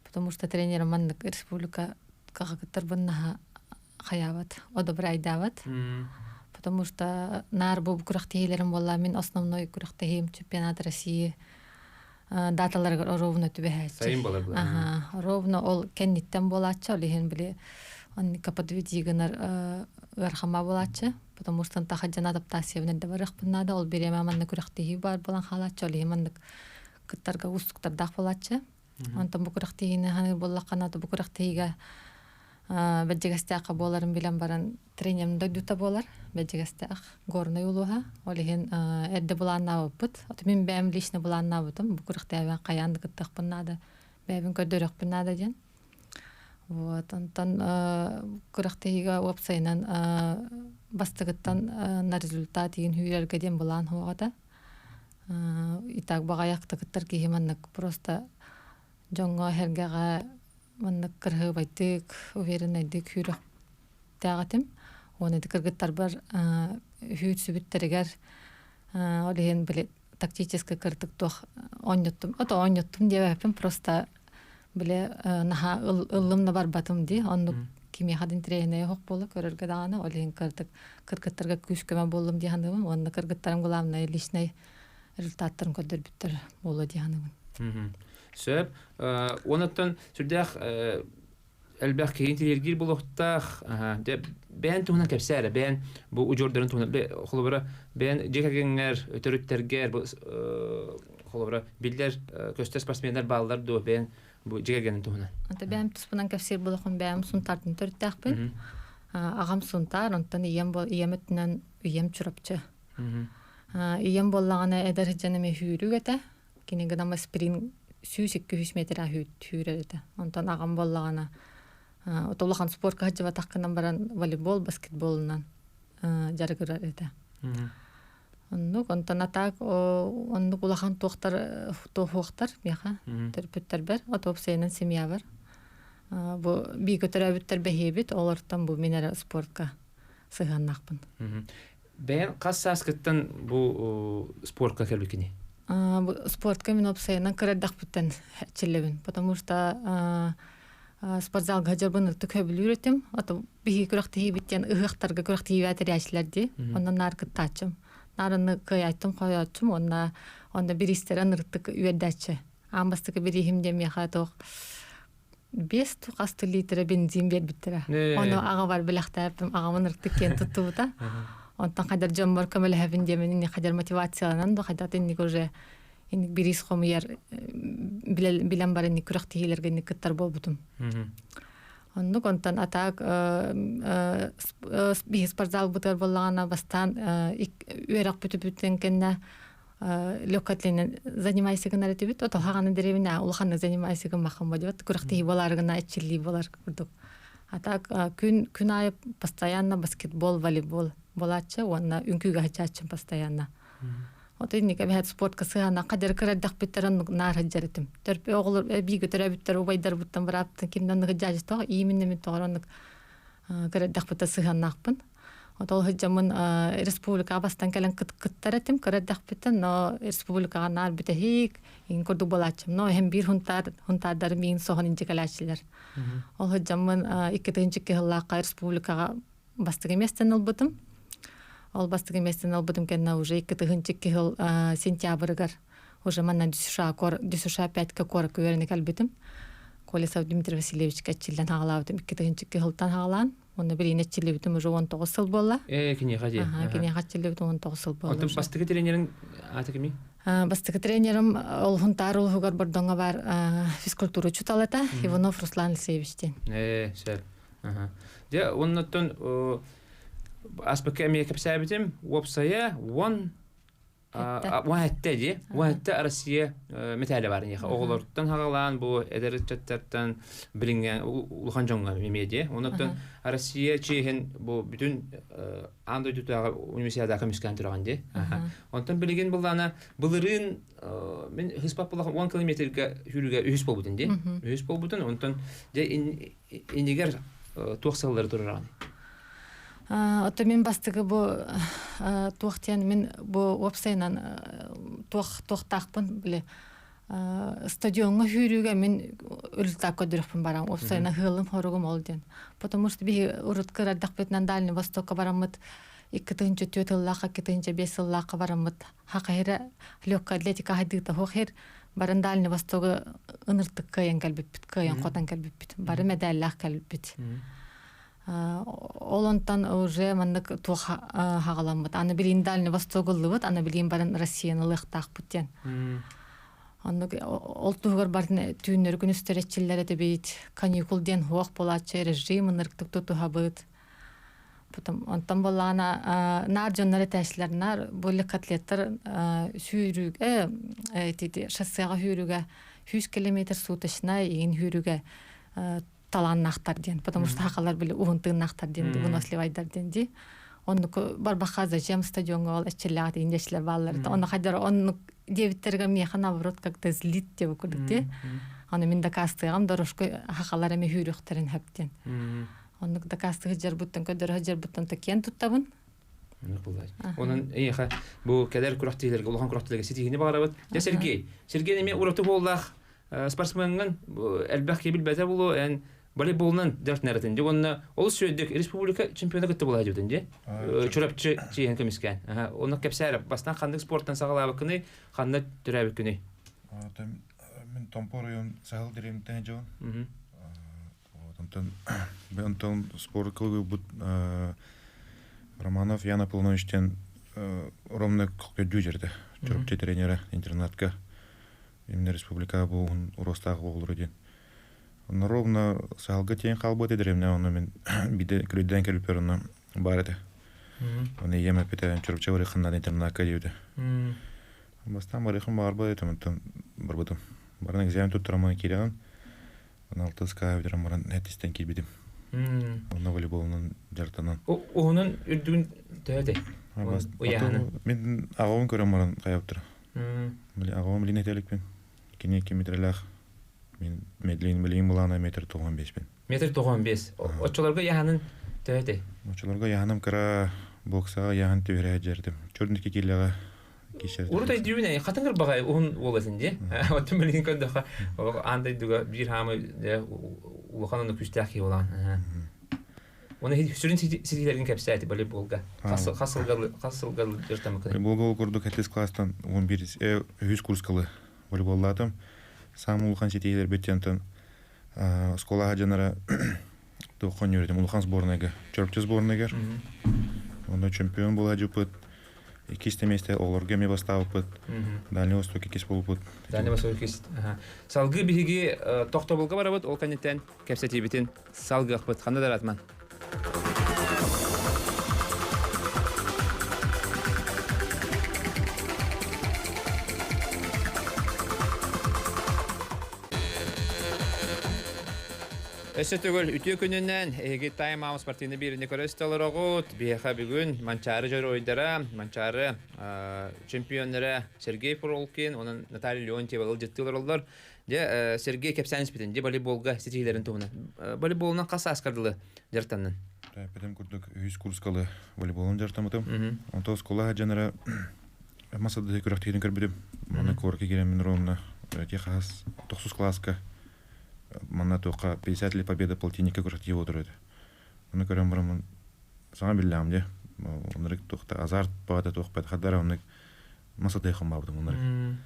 [SPEAKER 5] Потому что тренером маннык республика кага кыттар бынна хаябат, одобр айдабат. Потому что нар бу курактейлерим болла, мен основной курактейм чемпионат России даталарга ровно түбэхэтчи.
[SPEAKER 1] Сайын болар бу.
[SPEAKER 5] Ровно ол кенниттен болачы, олихен биле онника подведигенер гархама болачы. Потому что та хаджан адаптация венде барах пыннада, ол береме манны курактейи бар болан халачы, олихен маннык кыттарга устуктардах болачы. Онтан бу курактейини ханы боллакканаты бу курактейига бәджегестәк боларын билен баран тренерым дойдута болар. Бәджегестәк горный улуха. Олихен әдді буланна бұпыт. Оты мен бәм лишні буланна бұтым. Бу курактейі қаянды кыттық бұннады. Бәбін көддөрек бұннады ден. Вот, онтан курактейіга опсайнан бастығыттан на результат еген хүйрерге ден булан хуағада. Итак, бағаяқты кыттар кейіманнық просто жоңға хергеға маннык кыргы байтык, уверенайдык хүрөк тагатым. Оны кыргыттар бар хүйт сүбүттеригер олеген биле тактически кырдык тох оньоттум. Ото оньоттум дебепим просто биле наха ыллымна бар батым ди. Онну кими хадын тренер хок болу көрөргө даганы олеген кырдык кыргыттарга күскөмө болдум ди ханыбым. Онна кыргыттарым главный личный результаттарын көдөрбүттөр болу ди ханыбым.
[SPEAKER 1] Сөп, онаттан сүрдәк әлбәқ кейін тилергер болуқтақ, бән туғынан кәпсәрі, бән бұл ұжордарын туғынан, қолыбыра, бән жекәгенлер, өтөріттергер, қолыбыра, білдер, көстер спортсмендер балалар ду, бән бұл жекәгенін туғынан.
[SPEAKER 5] Бәм тұспынан кәпсер болуқын бәм сұнтардың төрттәқ бін. Ағам сұнтар, онтан ием өтінен ием чұрапчы. Ием боллағаны әдір жәнеме хүйрі өті, кенегін ама спринг сүүсик 200 метр хүйрәледі. Онтан ағам боллағана. Отолақан спортқа хаджыва таққынан баран волейбол, баскетболынан жарғырар еді. Онтан атақ, оннық улақан тоқтар, меха, түрпіттер бір, отопсайынан семья бар. Би көтір әбіттер бәхебет, оларттан бұл менер спортқа сығаннақпын.
[SPEAKER 1] Бән қас саскыттан бұл спортқа кәлбекіне?
[SPEAKER 5] Спортка мен опсайынан кырдах бүтән чиллебин, потому что спортзалга хаҗарбын төкөбүл үретем. Ата бии күрәктеһи биттен ыгыктарга күрәктеһи вәтерәчләр ди. Оннан наркы тачым. Нарыны кыяттым коячым, онна биристер аныртык үедәче. Амбастык бирихим деме хаток 5 туқасты литр бензин бер биттерә. Оны ага бар биләхтәп, ага мыныртык кен тутута. Онтан кадар жомбор көмөл хәбин демен кадар мотивацияланан да кадар инник уже инник бирис хомияр билен бар инник күрәктеһиләргә инник кыттар болбутум. Онны контан атак би спортзал бутар боллагана бастан үрәк бүтүптен кенне лёгкатлен занимайся генә тибет, ото хаганы деревина улханы занимайся генә махам бадет күрәктеһи боларгына эчилли болар күрдүк. Атак күн айып постоянно баскетбол, волейбол болачы, онна үнкүгө хачачым постоянно. Ото инник бәһәт спортка сыгана кадер кырдак биттерен нар хаҗаретим. Төрпе оглор биге төрәбиттер убайдар буттан бараптын кимден хаҗаж тог ийменне мен тогронук кырдак битте сыганнакпын. Ото хаҗамын республика бастан келен кыттаретим кырдак биттен но республикага нар битехик ин корду болачым. Но hem bir huntarдар мин сохон инҗекалачлар. Ол хаҗамын 2-нче кыллакка республикага бастыгы местен албытым. Ол бастыгы местен албытым кенна уже 2-нче кыл сентябрьгар уже манна düşüşa 5-ка кора көрөнүк албытым. Колесов Дмитрий Васильевич качилдан хагалабытым 2-нче кылтан хагалан. Оны бирине чилебитим уже 19 жыл болла.
[SPEAKER 1] Кине хаҗи.
[SPEAKER 5] Кине хачилебитим 19 жыл болла.
[SPEAKER 1] Антын бастыгы тренерин аты кими?
[SPEAKER 5] Бастыгы тренерим ол хунтар ул хугар бордонга бар физкультура чуталата Иванов Руслан Алексеевичтен.
[SPEAKER 1] Сәп. Де оннан аспекте ми кепсәбитим, вопсая вахтәди, вахтә Россия металле бар ниха. Оглордан хагалан бу эдерчәттән билингән улхан җоңга мемеди. Оннан Россия чехен бу бүтүн анда дутага университетда комиссиян торган ди. Онтан билеген буллана булырын мен хиспап булган 10 километрга жүрүгә 100 болбутун ди. 100 болбутун. Онтан де инигер 90 турган.
[SPEAKER 5] Ото мен бастығы бұл туақтен мен бұл опсайнан туақтақпын біле стадионға хүрүүгө мен үлтак көдүрөкпүн барам опсайна хылым хоругум ол ден. Потому что би урутка раддак бетнан Дальний Востокка барамыт 2-4 ыллакка 2-5 ыллакка барамыт. Хакайра легкая атлетика хайдыта хохер барын Дальний Востокка ыныртык кайын калбиппит, кайын котан калбиппит. Бары медаллах калбиппит. Олонтан уже мандык тух хагаламыт. Аны билин Дальний Восток ыллыбыт, аны билин барын Россияны лыктакпыт ден. Ол тугар барын түйінер күн үстеретчілері де бейт каникул ден хуақ болатшы режим ынырктык тутухабыт. Онтан болағына нар жонлары тәшілерінар бөлік атлеттер сүйрүүгө шассыға сүйрүүгө 100 километр сутышына еген сүйрүүгө таланнақтар ден. Потому что хақалар білі уғынтығынақтар ден, выносливайдар ден де. Онны барбақа зачем стадионға ол әтчіліғат еңдешлер балалар. Онны қайдар онны девиттерге меха наоборот как-то злит деп көрдүк. Аны мен дакастыгам дорожко хакалар эме хүрүктөрүн хаптен. Онны дакастыгы жер буттан көдөр жер буттан такен туттабын.
[SPEAKER 1] Онун эйха бу кедер күрөктөйлөргө улган күрөктөйлөргө сетигине багарабыт. Я Сергей эме ураты болдах спортсмендин элбак кебил бете болу эн волейболнан дертнерден. Жогонна ол сөйдүк республика чемпионы кытты болду жудун же. Чурапчы чейин комиссиян. Оны кепсәр бастан кандык спорттан сагалабы күнү, кандай төрөбү күнү.
[SPEAKER 4] Мен Томпор район сагыл диремтен жон. Бентон спорт клубы бут Романов Яна Полновичтен ровно как дюжерде. Чурапчы тренера интернатка. Именно республика бу уростагы болду ден. Он ровно салга тен халботе дремне он мен биде крюден келперна барете. Он еме пете чурчаври ханна интернатка диюде. Бастан барыхым барбы этем барбытым. Барна экзамен туттыраман киреган. Он алтыска бирам нетистен кибидим. Он волейболнун жартанан.
[SPEAKER 1] Онун үрдүн төйдө.
[SPEAKER 4] Мен агавын көрөм каяптыр. Биле агавым линетеликпен. Кине километрлах. Мен медлин билим булана метр 95 бен.
[SPEAKER 1] Метр 95. Очолорго яханын төйдө.
[SPEAKER 4] Очолорго яханым кыра боксага яхан төйрө жердим. Чордунки килега кишер.
[SPEAKER 1] Урда дүйүнө катыңыр багай он боласың же. Отун билин көндө андай дуга бир хамы улаханын күстәки болан. Оны сүрүн ситилерин кепсәти волейболга. Касылгал жертамы кыны.
[SPEAKER 4] Волейбол курдук атлет класстан 11 100 курскалы волейболладым. Сам улхан ситилер беттентен школага жанара тохон юрдим улхан сборныйга, чорпчы сборныйга. Онда чемпион була жупыт. Икисте месте олорга ме бастапыт. Дальний Восток икис болупыт.
[SPEAKER 1] Дальний Восток икис. Салгы биги тохтоболга барабыт, ол канеттен кепсети битин салгы акпыт. Кандай даратман? Эсетөгөл үтө күнүнөн эги тайм аут спортивный биринде көрөстөлөрөгөт бияха бүгүн манчары жөр ойдара манчары чемпиондары Сергей Пролкин, онун Наталья Леонтьева ылжыттылар. Же Сергей Кепсанис битен же волейболга сетилерин тугуна. Волейболунан каса аскардылы жартаннан.
[SPEAKER 4] Педем курдук 100 курскалы волейболун жартамытым. Онто школага жанара масада көрөктөйдүн көрбүдүм. Мана корки керемин ровно техас 9 класска. Мана тока 50 лет победы полтинника көрөктөй отурду. Муну көрөм барам сага биллам же. Онрык тохта азарт бада тохпат хадара онрык масада хымбабдым онрык.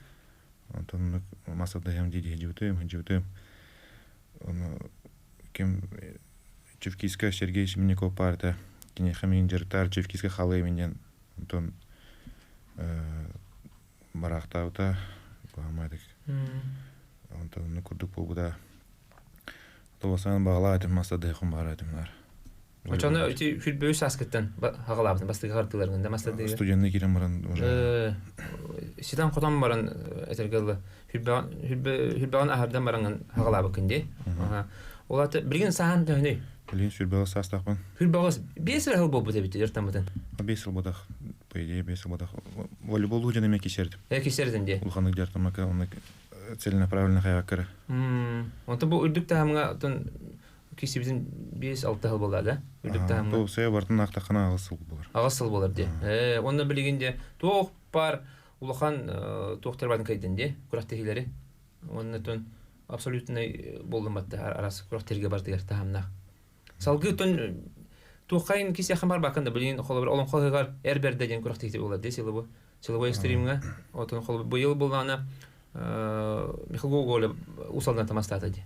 [SPEAKER 4] Антон масада ям диди жутем. Он кем Чевкийска Сергей Семенников парта кине хамин жертар Чевкийска халы менен Антон барактаута гамадык. Антон курдук болбуда. Тосан баглаатым масада хымбаратымдар.
[SPEAKER 1] Очону өти хүлбөс аскыттан хагалабын бастыга картыларында масада
[SPEAKER 4] студентне кирем баран уже
[SPEAKER 1] сидан котом баран этергеле хүлбөгөн ахардан баран хагалабы кинде. Олаты билген саан төне.
[SPEAKER 4] Билген хүлбөгө састакпын.
[SPEAKER 1] Хүлбөгөс 5 жыл болду деп ертамыдан.
[SPEAKER 4] 5 жыл болдак. По идее 5 жыл болдак. Волейбол уже неме кишердим.
[SPEAKER 1] Кишердим де.
[SPEAKER 4] Улханды жартамака оны целенаправленно хаякара.
[SPEAKER 1] Онто бу үрдүк таамга кисибитин 5-6 жыл болду да. Үрдүктө
[SPEAKER 4] Тол сая бартын актакана агысыл болар.
[SPEAKER 1] агасыл болор ди. Онда билгенде тоқ бар улахан тоқтар бардын кайдын ди. Курактегилери. Оннотон абсолютно болдум батта арасы курактерге бардыгар таамна. Салгы тон тоқайын кисе хамар бакында билген холобр олон холгар эрберде деген курактеги болот ди. Силовой экстримга. Отон холобр быйыл болгана Михаил Гоголев усалдан тамастата ди.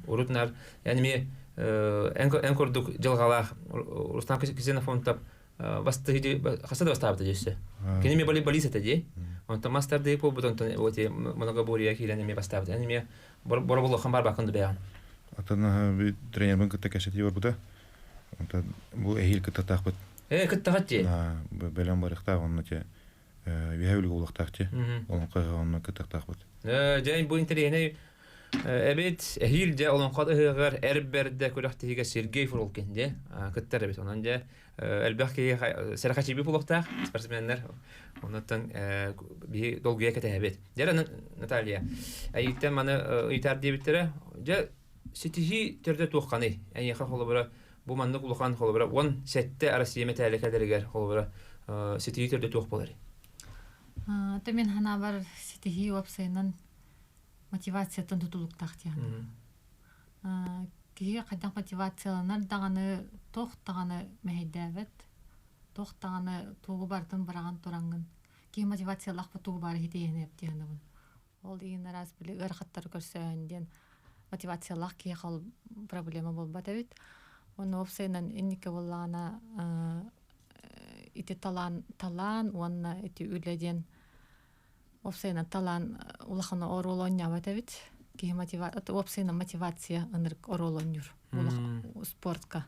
[SPEAKER 1] Урутнар, яни ми энкордук жылгалах Рустам Ксенофонтов бастыги хасада бастабыта десе. Кени ми балисата ди. Он там мастер де по бутон оти многоборья килени ми бастабыта. Яни ми бороболо хамбар бакында бяган.
[SPEAKER 4] Атана би тренербин кытта кашети бар бута. Онта бу эхил кытта тахбыт.
[SPEAKER 1] Кыттагатти.
[SPEAKER 4] Белем барыкта онны те виһәүлүг улактакти. Олон кайганы кытта тахбыт.
[SPEAKER 1] Жайн бу интерене Эбит эхил же олон кадыгар эрберде көрөктөгө Сергей Фролкенде кыттар бит онан же элбахки серхачи би булактак спортсменнер онтан би долгуя кетебет. Жара Наталья айттан маны ыйтар дебиттере же ситихи терде тукканы. Ани холобра бу манны кулкан холобра 10 сетте Россия металликадергер холобра ситихи терде тук болар.
[SPEAKER 5] Темен хана бар ситихи вапсайнан мотивациятан тутулуктак тияны. Киге кайдан мотивацияланар даганы токтаганы мәйдәбет, токтаганы тугу бардын бараган турангын. Ки мотивациялак бу тугу бары хитеенеп тияны бун. Ол деген раз биле ырхаттар көрсөнден мотивациялак ки хал проблема болбата бит. Оны опсайнан иннике боллагана ити талан онна ити үледен опсайна талан улахана оролоnya бата бит. Ки опсайна мотивация ынырк оролонюр спортка.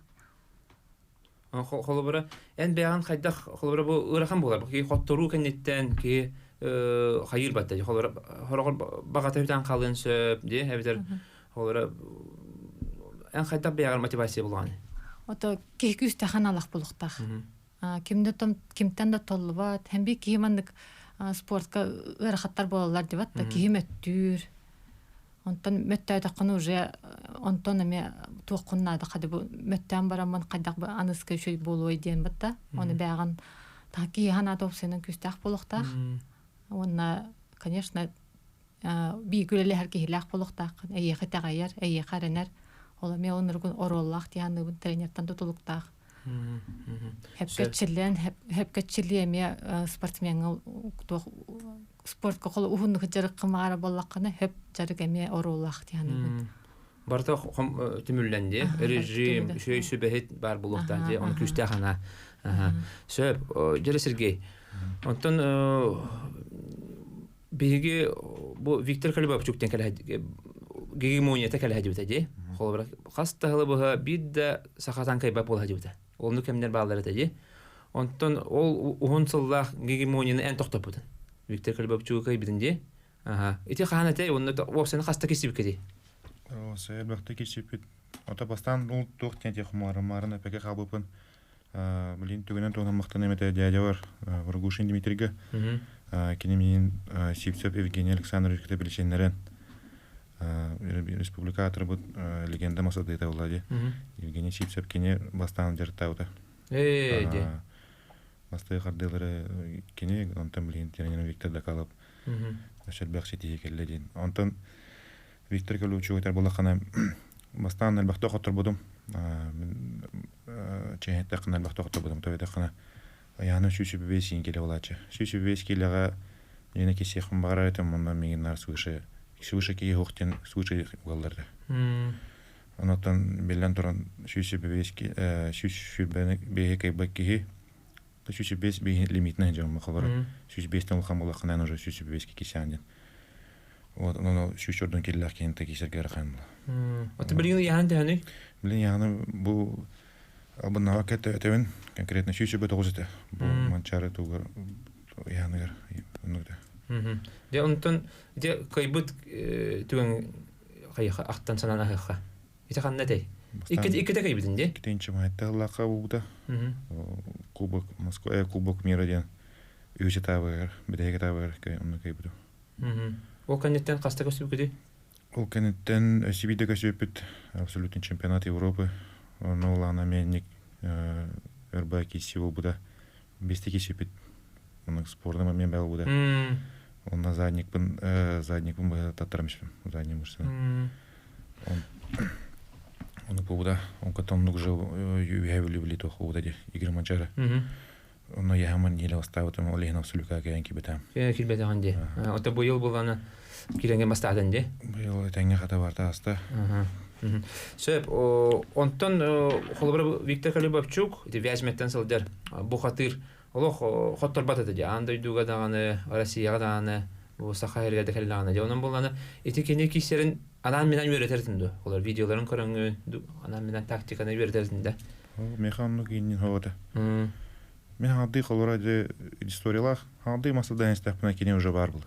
[SPEAKER 1] Холобра эн бяган хайдах холобра бу ырахан болар. Ки хоттору кенеттен ки хайыр батта. Холобра хорогор багатабитан калын сөп ди. Эбитер холобра эн хайдах бяган мотивация болган.
[SPEAKER 5] Ото ки күстө ханалак булуктак. Кимден да толлубат. Hem bir кимандык спортка ырахаттар болалар деп атта. Киметтүр. Онтон мөттөй такын уже онтон эме токуннады кады бу мөттөн барамын кайдак бу аныска шөй болой ден батта. Оны бяган таки хана топсенин күстак булуктак. Онна, конечно, би күлеле herkehilak булуктак. Эйе хатагайар, эйе каранар. Ола ме онургун ороллак дияны бу тренерден тутулуктак. Hep geçirliğime sportmenga sportga kolu uhunnu jarık kımara bollakını hep jarık eme orolak diyani.
[SPEAKER 1] Barta tümüllendi. Rejim şöy sübehet bar buluktan diye onu küstahana. Söp jere Sergey. Ondan bilgi bu Viktor Kalibapchuk'tan kala hegemonya tekala hajibete. Холбра хастагы бу бидде сахатан кайбап бол хажыбыта. Олну кемнер баллары тәҗи. Онтон ол ухунсыллах гегемонияны эн токтап бутын. Виктор Калибапчук кайбидинде. Ити ханате онны опсаны хаста кесип кеди.
[SPEAKER 4] Сәер бакта кесип. Ата бастан ул токтен те хумармарын пеке кабыпын. Билин түгенен тонан мактан эмете дядя бар. Варгушин Дмитрийга. Кинемин Сивцев Евгений Александрович Клепеличенерен. Республикатор бут легенда масады это владе. Евгений Сивцев кине бастан жертаута.
[SPEAKER 1] Де.
[SPEAKER 4] Бастай хардылары кине онтан билин тренер Виктор Дакалов. Шербек сети келледин. Онтан Виктор Калучу өтер болакана бастан албакта хатыр будым. Чехетте кына албакта хатыр будым. Төвете кына яны шүшү бебесин келе болачы. Шүшү бебес келега яны кесехим багара этем мондан мегинар свыше кие хохтен свыше голларда. Онотан белен туран шүшү бебески шүшү бехекей бакки то шүшү бес бе лимитный жам хабар. Шүшү бестен хамгала кынан уже шүшү бебески кисянден. Вот оно шүшүрдөн келлер кен текисерге рахан.
[SPEAKER 1] Аты билген яһанды ханы?
[SPEAKER 4] Билген яһаны бу абына кететен конкретно шүшү бе тогузыта. Бу манчары тугар яһаныр. Онда.
[SPEAKER 1] Де онтон де кайбыт түген кайха ақтан санана хакка. Ите ханнатей. Иккете кайбитинде.
[SPEAKER 4] Китенче майтта лака буда. Кубок Москва, кубок мира ден. Үче тавер, бидеге тавер, онда кайбиту.
[SPEAKER 1] Ол канеттен каста көсүп кеди.
[SPEAKER 4] Ол кенеттен Сибиде көсөпүт абсолютный чемпионат Европы. Оны олана менник өрбай кеси ол буда бесте кесөпүт. Оның спордама мен бәл буда. Онда задникпын бая татармышпын. Задний мышцын. Оны буда он катонлук жыл юевли влито худа де Игорь Манчара. Оны яһаман еле оставит он Олег Абсолюка кайын кибетам.
[SPEAKER 1] Килбетен де. Ота бу ел булганы киренген бастадан де.
[SPEAKER 4] Быйыл тәңгә хата барта аста.
[SPEAKER 1] Сөп, онтон холбар Виктор Колебовчук, ди вязметтен сылдер. Бу хатыр олох хоттор батады де. Андай дуга даганы, Россияга даганы, бу Сахарга да келганы. Де онун булганы эти кене кисерин анан менен үйрөтөрдүндү. Олар видеоларын көрөңгү, анан менен тактиканы үйрөтөрдүндү.
[SPEAKER 4] Механлык инин хавата. Мен хадды холораде историялах, хадды масадан стапна кине уже бар был.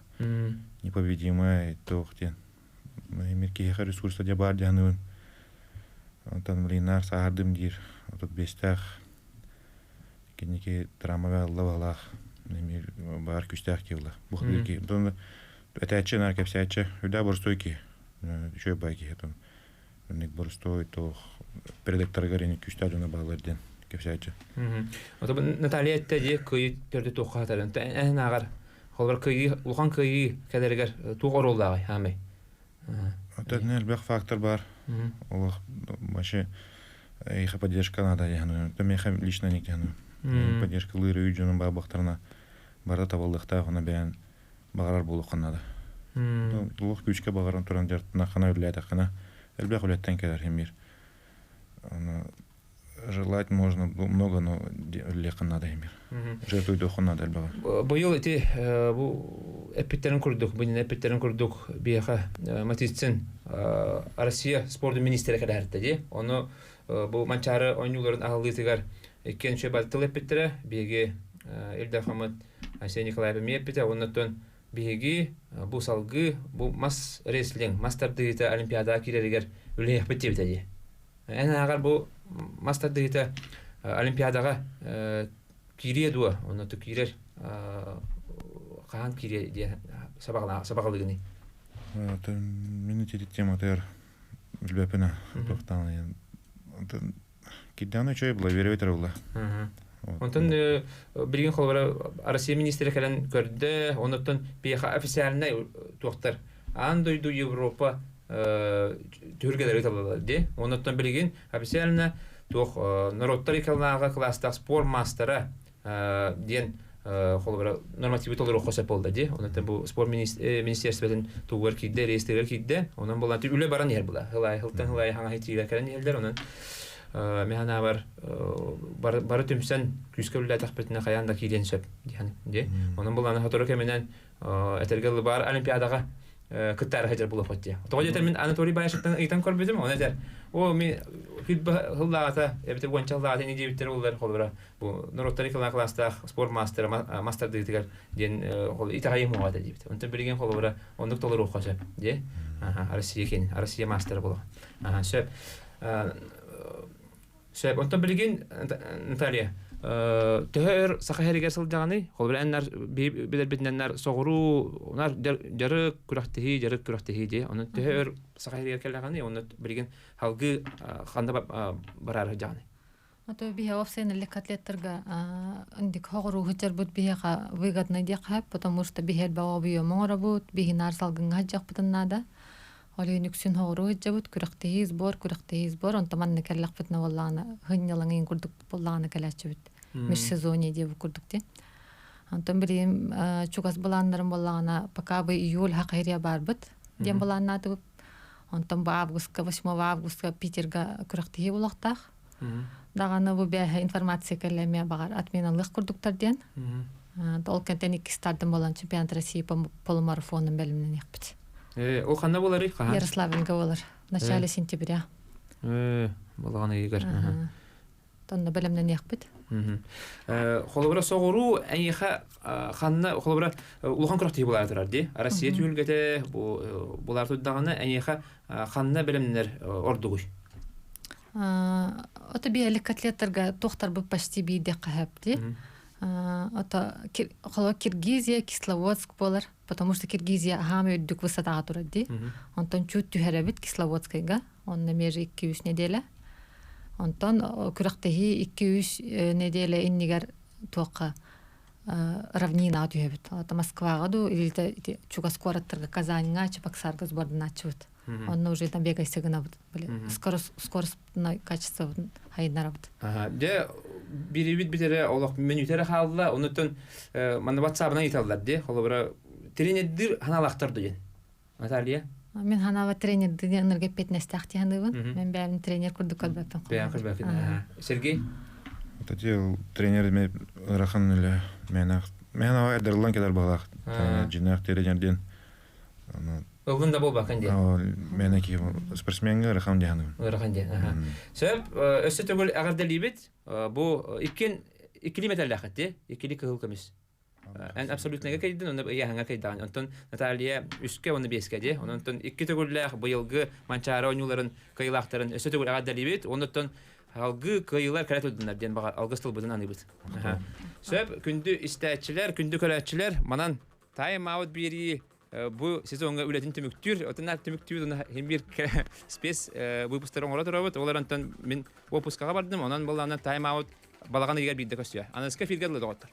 [SPEAKER 4] Непобедимый тохтен. Мерки хер ресурсы де бар дянын. Антан Млинар саардым дир. Отут бестах. Кенеке трамага лавалах. Немир бар күстах кевла. Бу хадырки. Дон этаче наркапсяче. Үдә борстойки. Шөй байки хетон. Ник борстой то предактор гарени күстадына баларден. Кепсяче.
[SPEAKER 1] Ото Наталья тәди көй перде тохатарын. Ән агар. Холбар көй улхан көй кадергер тугорулдагы хами.
[SPEAKER 4] Отнел бек фактор бар. Олох башы их поддержка надо яны. То меха лично ник яны. Поддержка лыры үҗүнүн бабактарына барда табылдыкта гына бәян багарар булук надо. Лох күчкә багаран туран жартына хана үрләдә хана. Элбек үләттән кәдәр хемир. Аны желать можно много, но легко надо имир. Жертвуй доху надо элбага.
[SPEAKER 1] Быйыл эти бу эпиттерин курдук, бунин эпиттерин курдук бияха матисцин Россия спорт министри кадәртә ди. Оны бу манчары ойнуларын агылытыгар экен шебалтыл эпиттере биге Элдар Хамад Асия Николаева мепите, оннан биге бу салгы бу мас рестлинг, мастер-дыйта олимпиада кирелегер үле эпитте ди. Әнә агар бу мастер-дыйта олимпиадага кире дуа, оннан кирер каан кире ди сабагалыгыны.
[SPEAKER 4] Мен тема тер үлбепена токтан. Киданы чөй була вереветер була.
[SPEAKER 1] Онтон билген холбара Россия министри келен көрдө, онтон бияха официальный токтар. Андойду Европа түргелер табылды ди. Онтон билген официально тох народтар икалнага класста спорт мастера ден холбара нормативы толыру хосап болды ди. Онтон бу спорт министерстводон тугар кидде, рейстер кидде. Онан болан үле баран ер була. Хылай хаңа хитилер келен елдер онан механа бар түмсен күскөллә тахпетне каянда киден сөп ди. Онан буланы хатыры кеменен этергел бар олимпиадага кыттар хаҗар булып атты. Тогы мен Анатолий Баешевтан итан көрбедем, оны дәр. О ми хыллата, эбите гончаллата ни дибиттер булар холбара. Бу Нуроттарикалар класста спорт мастер мастер дигер ден итагай муада дибит. Онтан билген холбара ондык толыру хожап ди. Россия кен, Россия мастер була. Сөп онтан билген Наталья төр сахарыгер сылдаганы холбар аннар билер битненнер согуру унар жары күрәхтеһи ди. Аны төр сахарыгер келгәне, аны билген халгы ханда барар жаны.
[SPEAKER 5] Ато бия офсен лекатлеттерга индик хогру хҗар бут бия выгодно ди хап, потому что бия баобио морабут, бия нарсалгын хаҗак бутыннада. Олениксин хогру хҗабут күрәхтеһи сбор, онтаман келлак фитна валлана, хыннялаңын курдук булланы келәчүт. Межсезонье деп курдук ди. Антон билем чугас буланнарын буллана, пока бы июль хакырия барбыт. Дем буланна тып. Антон августка 8 августка Питерга күрәхтеһи булактак. Даганы бу бия информация келеме багар атменалык курдуктар ден. Тол кентеник стартын булган чемпионат России по полумарафонун белимнен якпыт.
[SPEAKER 1] Ол кандай болар ик?
[SPEAKER 5] Ярославльга болар. В начале сентября.
[SPEAKER 1] Булганы егер.
[SPEAKER 5] Тонда белимнен якпыт.
[SPEAKER 1] Холобра согуру әйха ханна холобра улхан күрәхтеһи булар торар ди. Россия түлгәтә булар туддаганы әйха ханна белемнәр ордугы.
[SPEAKER 5] Ото биялик котлеттерга тохтар бу почти биде кахап ди. Это Киргизия, Кисловодск болар, потому что Киргизия хами өддүк высотага турат ди. Онтон чут түһәрәбит Кисловодскайга, онна межи 200 неделя. Онтон күрәктәһи 200 неделя иннигәр тока равнина түһәбит. Ата Москвага ду или Чугаскораттырга Казаньга, Чебоксарга сбордана чут. Он уже там бегайся гына скоростное качество хайнарабыт.
[SPEAKER 1] Де бирибит битере олох менютере халла, онутон мана WhatsApp-на италлар де, холобра тренердир ханалактар деген. Наталья?
[SPEAKER 5] Мен ханава тренерди энерге 15 тахти ханыбын. Мен бәм тренер курдук калбаппын.
[SPEAKER 1] Бәм кырбакын. Сергей?
[SPEAKER 4] Вот эти тренеры ме рахан эле мен авайдырлан кедер балак. Жинак тренерден.
[SPEAKER 1] Огунда болбакын де.
[SPEAKER 4] Мен эки спортсменге рахан дияным.
[SPEAKER 1] Рахан де. Сөп өсө түгүл агардалибит. Бу 2 километр лахат де. 2 кыл кемис. En absolutnega kaydan onu yaһаңа кайдан. Онтон Наталья үскә оны бескә де. Онтон 2 түгүлләр быелгы манчара ойнуларын кыйлактарын өсө түгүл агардалибит. Онтон алгы кыйлар каратылдылар ден бага алгыстыл будан аныбыт. Сөп күндү истәчиләр, күндү көрәчиләр манан тайм аут бери бу сезонга үлетин төмүктүр. Отынар төмүктүр оны һәм бир спец выпустар оңора турабыт. Олардан мен выпускага бардым. Онан булларны тайм аут балаганы егер бидде көстү. Анаска филгәлле доготтар.